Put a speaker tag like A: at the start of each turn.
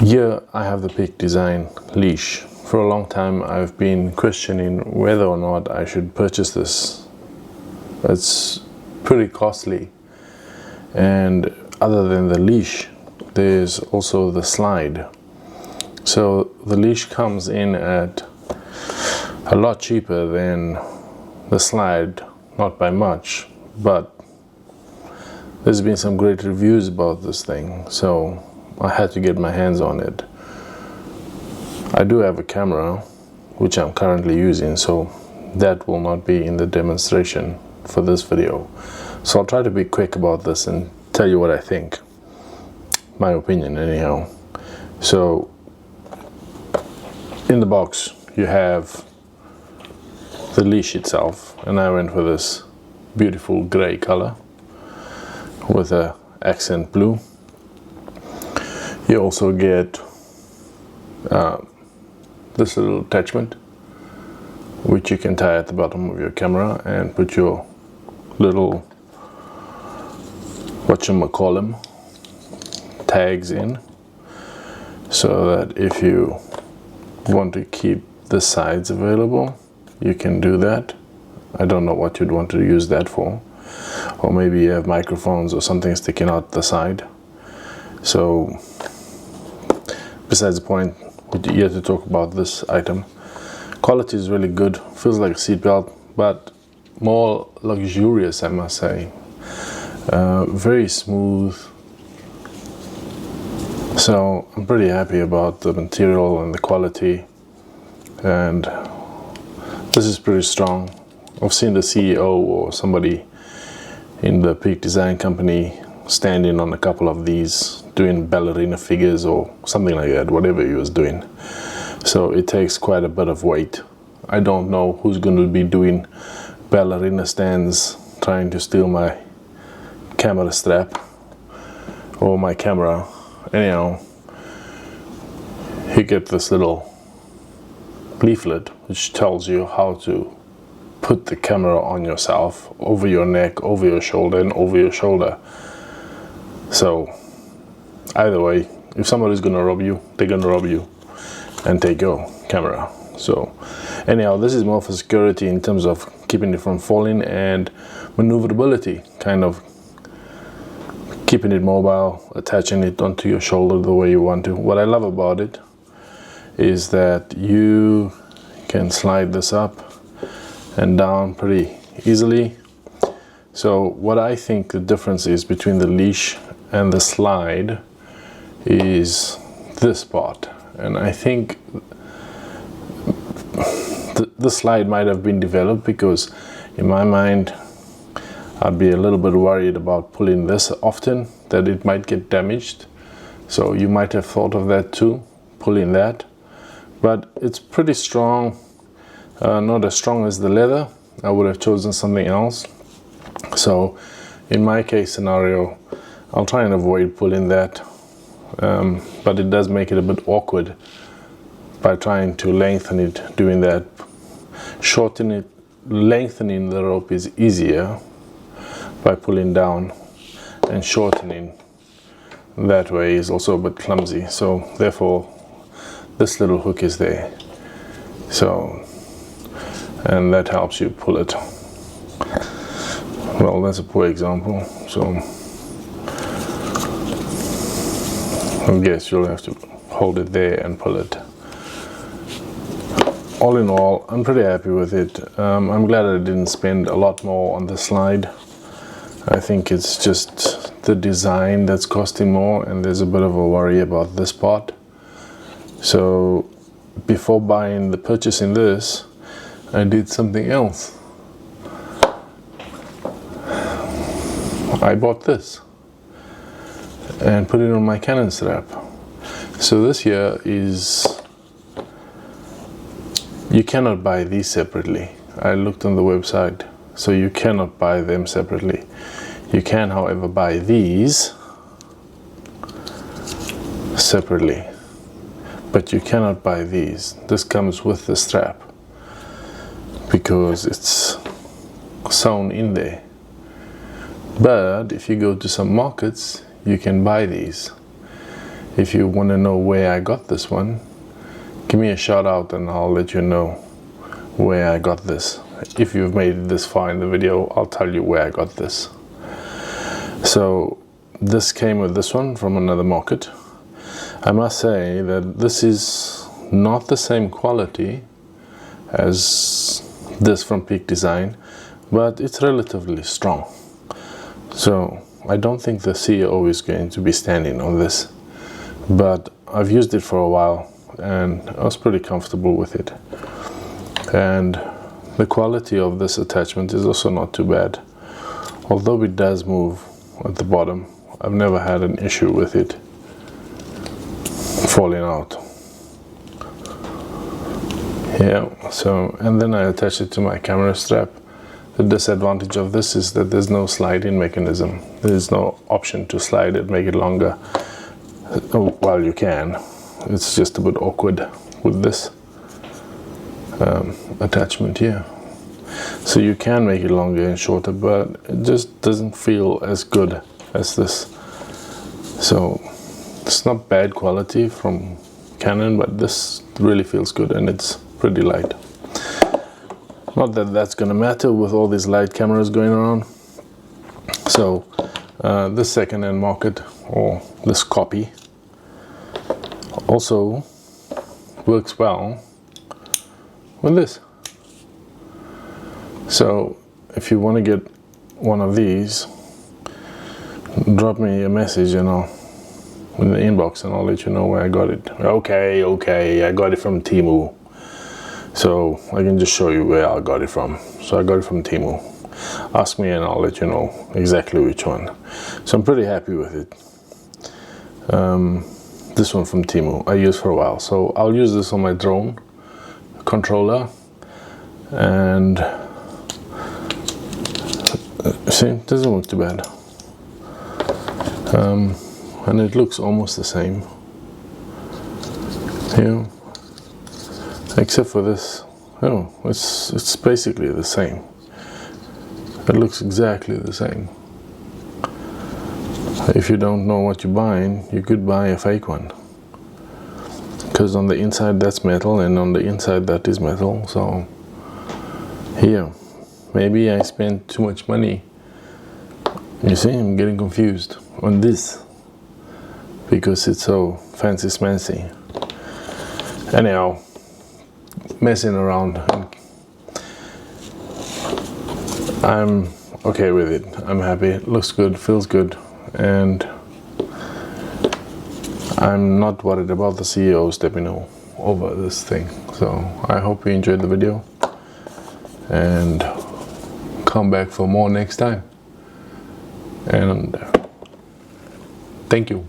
A: Here I have the Peak Design Leash. For a long time I've been questioning whether or not I should purchase this. It's pretty costly, and other than the leash there's also the slide. So the leash comes in at a lot cheaper than the slide, not by much, but there's been some great reviews about this thing, so I had to get my hands on it. I do have a camera which I'm currently using, so that will not be in the demonstration for this video. So I'll try to be quick about this and tell you what I think. My opinion anyhow. So in the box you have the leash itself, and I went for this beautiful grey color with a accent blue. You also get this little attachment which you can tie at the bottom of your camera and put your little whatchamacallem tags in, so that if you want to keep the sides available you can do that. I don't know what you'd want to use that for, or maybe you have microphones or something sticking out the side. So besides the point, we're here to talk about this item. Quality is really good, feels like a seatbelt, but more luxurious, I must say. Very smooth. So I'm pretty happy about the material and the quality, and this is pretty strong. I've seen the CEO or somebody in the Peak Design company standing on a couple of these doing ballerina figures or something like that, whatever he was doing. So it takes quite a bit of weight. I don't know who's going to be doing ballerina stands trying to steal my camera strap or my camera. Anyhow, you get this little leaflet which tells you how to put the camera on yourself, over your neck, over your shoulder, and over your shoulder. So either way, if somebody's gonna rob you, they're gonna rob you and take your camera. So anyhow, this is more for security in terms of keeping it from falling, and maneuverability, kind of keeping it mobile, attaching it onto your shoulder the way you want to. What I love about it is that you can slide this up and down pretty easily. So what I think the difference is between the leash and the slide is this part, and I think the slide might have been developed because in my mind I'd be a little bit worried about pulling this often, that it might get damaged. So you might have thought of that too, pulling that, but it's pretty strong. Not as strong as the leather. I would have chosen something else. So in my case scenario, I'll try and avoid pulling that, but it does make it a bit awkward by trying to lengthen it, doing that. Lengthening the rope is easier by pulling down, and shortening that way is also a bit clumsy. So therefore this little hook is there, so, and that helps you pull it. Well, that's a poor example, so I guess you'll have to hold it there and pull it. All in all, I'm pretty happy with it. I'm glad I didn't spend a lot more on the slide. I think it's just the design that's costing more, and there's a bit of a worry about this part. So before purchasing this, I did something else. I bought this and put it on my Canon strap. So this here is, you cannot buy these separately. I looked on the website, so you cannot buy them separately. You can, however, buy these separately, but you cannot buy these. This comes with the strap because it's sewn in there. But if you go to some markets, you can buy these. If you want to know where I got this one, give me a shout out and I'll let you know where I got this. If you've made it this far in the video, I'll tell you where I got this. So this came with this one from another market. I must say that this is not the same quality as this from Peak Design, but it's relatively strong. So I don't think the CEO is going to be standing on this, but I've used it for a while and I was pretty comfortable with it. And the quality of this attachment is also not too bad. Although it does move at the bottom, I've never had an issue with it falling out. Yeah, so, and then I attach it to my camera strap. The disadvantage of this is that there's no sliding mechanism. There's no option to slide it, make it longer. Well, you can. It's just a bit awkward with this attachment here. So you can make it longer and shorter, but it just doesn't feel as good as this. So it's not bad quality from Canon, but this really feels good and it's pretty light. Not that that's gonna matter with all these light cameras going around. So this second-hand market, or this copy, also works well with this. So if you want to get one of these, drop me a message and in the inbox and I'll let you know where I got it. Okay, I got it from Temu. So I can just show you where I got it from. So I got it from Temu. Ask me and I'll let you know exactly which one. So I'm pretty happy with it. This one from Temu I used for a while. So I'll use this on my drone controller, and see, it doesn't look too bad. And it looks almost the same here, except for this. Oh, it's basically the same. It looks exactly the same. If you don't know what you're buying, you could buy a fake one, because on the inside that's metal and on the inside that is metal. So here, maybe I spent too much money. You see, I'm getting confused on this because it's so fancy smancy. Anyhow, messing around, I'm okay with it. I'm happy. It looks good, feels good, and I'm not worried about the CEO stepping over this thing. So I hope you enjoyed the video and come back for more next time. And thank you.